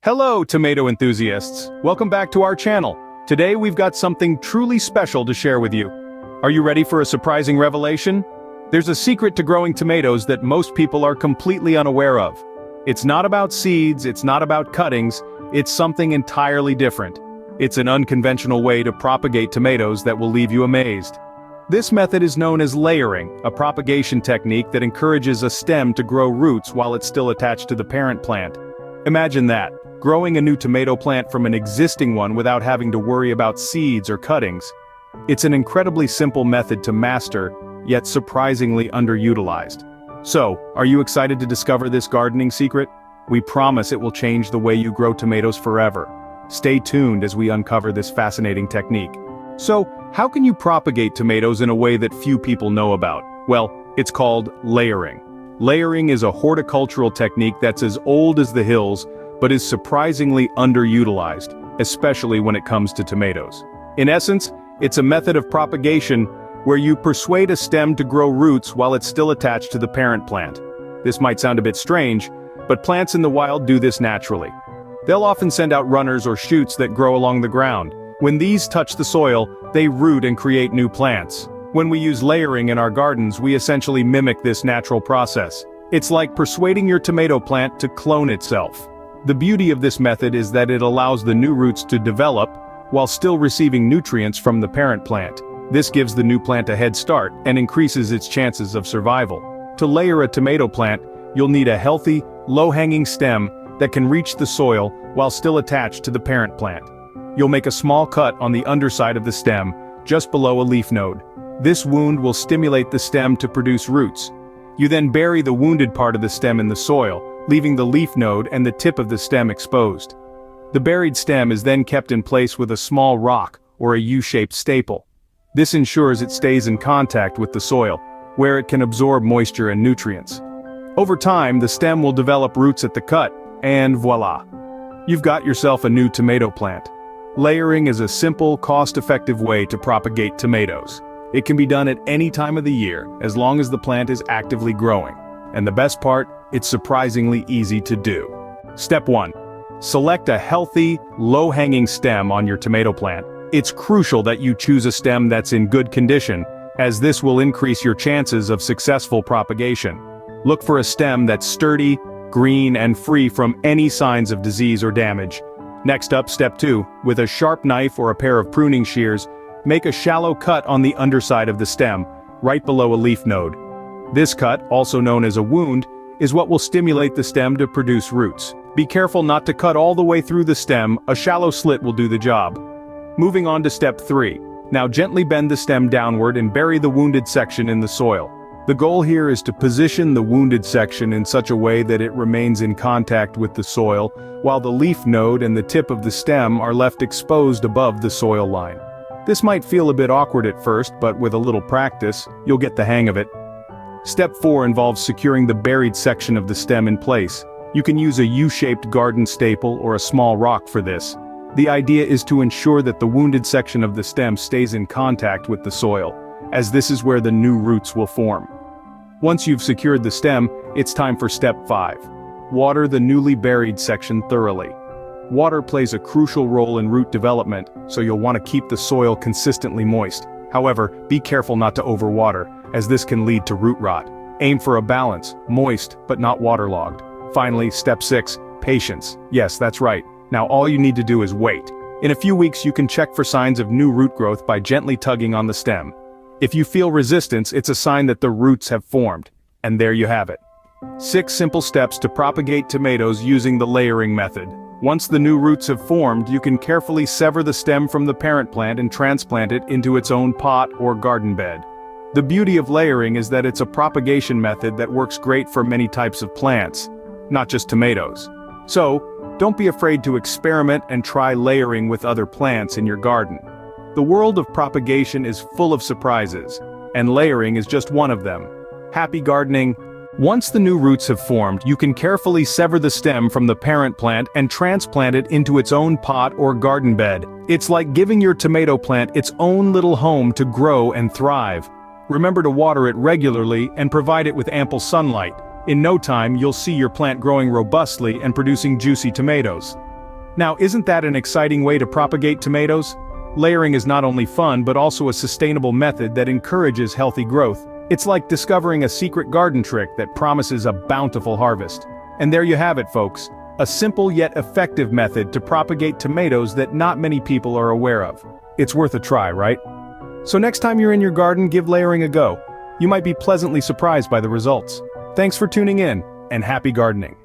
Hello, tomato enthusiasts. Welcome back to our channel. Today we've got something truly special to share with you. Are you ready for a surprising revelation? There's a secret to growing tomatoes that most people are completely unaware of. It's not about seeds, it's not about cuttings, it's something entirely different. It's an unconventional way to propagate tomatoes that will leave you amazed. This method is known as layering, a propagation technique that encourages a stem to grow roots while it's still attached to the parent plant. Imagine that. Growing a new tomato plant from an existing one without having to worry about seeds or cuttings. It's an incredibly simple method to master, yet surprisingly underutilized. So, are you excited to discover this gardening secret? We promise it will change the way you grow tomatoes forever. Stay tuned as we uncover this fascinating technique. So, how can you propagate tomatoes in a way that few people know about? Well, it's called layering. Layering is a horticultural technique that's as old as the hills, but is surprisingly underutilized, especially when it comes to tomatoes. In essence, it's a method of propagation where you persuade a stem to grow roots while it's still attached to the parent plant. This might sound a bit strange, but plants in the wild do this naturally. They'll often send out runners or shoots that grow along the ground. When these touch the soil, they root and create new plants. When we use layering in our gardens, we essentially mimic this natural process. It's like persuading your tomato plant to clone itself. The beauty of this method is that it allows the new roots to develop while still receiving nutrients from the parent plant. This gives the new plant a head start and increases its chances of survival. To layer a tomato plant, you'll need a healthy, low-hanging stem that can reach the soil while still attached to the parent plant. You'll make a small cut on the underside of the stem, just below a leaf node. This wound will stimulate the stem to produce roots. You then bury the wounded part of the stem in the soil, leaving the leaf node and the tip of the stem exposed. The buried stem is then kept in place with a small rock or a U-shaped staple. This ensures it stays in contact with the soil, where it can absorb moisture and nutrients. Over time, the stem will develop roots at the cut, and voila! You've got yourself a new tomato plant. Layering is a simple, cost-effective way to propagate tomatoes. It can be done at any time of the year, as long as the plant is actively growing. And the best part, it's surprisingly easy to do. Step 1. Select a healthy, low-hanging stem on your tomato plant. It's crucial that you choose a stem that's in good condition, as this will increase your chances of successful propagation. Look for a stem that's sturdy, green, and free from any signs of disease or damage. Next up, step 2. With a sharp knife or a pair of pruning shears, make a shallow cut on the underside of the stem, right below a leaf node. This cut, also known as a wound, is what will stimulate the stem to produce roots. Be careful not to cut all the way through the stem, a shallow slit will do the job. Moving on to step 3. Now gently bend the stem downward and bury the wounded section in the soil. The goal here is to position the wounded section in such a way that it remains in contact with the soil, while the leaf node and the tip of the stem are left exposed above the soil line. This might feel a bit awkward at first, but with a little practice, you'll get the hang of it. Step 4 involves securing the buried section of the stem in place. You can use a U-shaped garden staple or a small rock for this. The idea is to ensure that the wounded section of the stem stays in contact with the soil, as this is where the new roots will form. Once you've secured the stem, it's time for step 5. Water the newly buried section thoroughly. Water plays a crucial role in root development, so you'll want to keep the soil consistently moist. However, be careful not to overwater, as this can lead to root rot. Aim for a balance, moist but not waterlogged. Finally, step 6, patience. Yes, that's right. Now all you need to do is wait. In a few weeks you can check for signs of new root growth by gently tugging on the stem. If you feel resistance, it's a sign that the roots have formed. And there you have it. 6 simple steps to propagate tomatoes using the layering method. Once the new roots have formed, you can carefully sever the stem from the parent plant and transplant it into its own pot or garden bed. The beauty of layering is that it's a propagation method that works great for many types of plants, not just tomatoes. So, don't be afraid to experiment and try layering with other plants in your garden. The world of propagation is full of surprises, and layering is just one of them. Happy gardening! Once the new roots have formed, you can carefully sever the stem from the parent plant and transplant it into its own pot or garden bed. It's like giving your tomato plant its own little home to grow and thrive. Remember to water it regularly and provide it with ample sunlight. In no time, you'll see your plant growing robustly and producing juicy tomatoes. Now, isn't that an exciting way to propagate tomatoes? Layering is not only fun but also a sustainable method that encourages healthy growth. It's like discovering a secret garden trick that promises a bountiful harvest. And there you have it, folks. A simple yet effective method to propagate tomatoes that not many people are aware of. It's worth a try, right? So next time you're in your garden, give layering a go. You might be pleasantly surprised by the results. Thanks for tuning in, and happy gardening.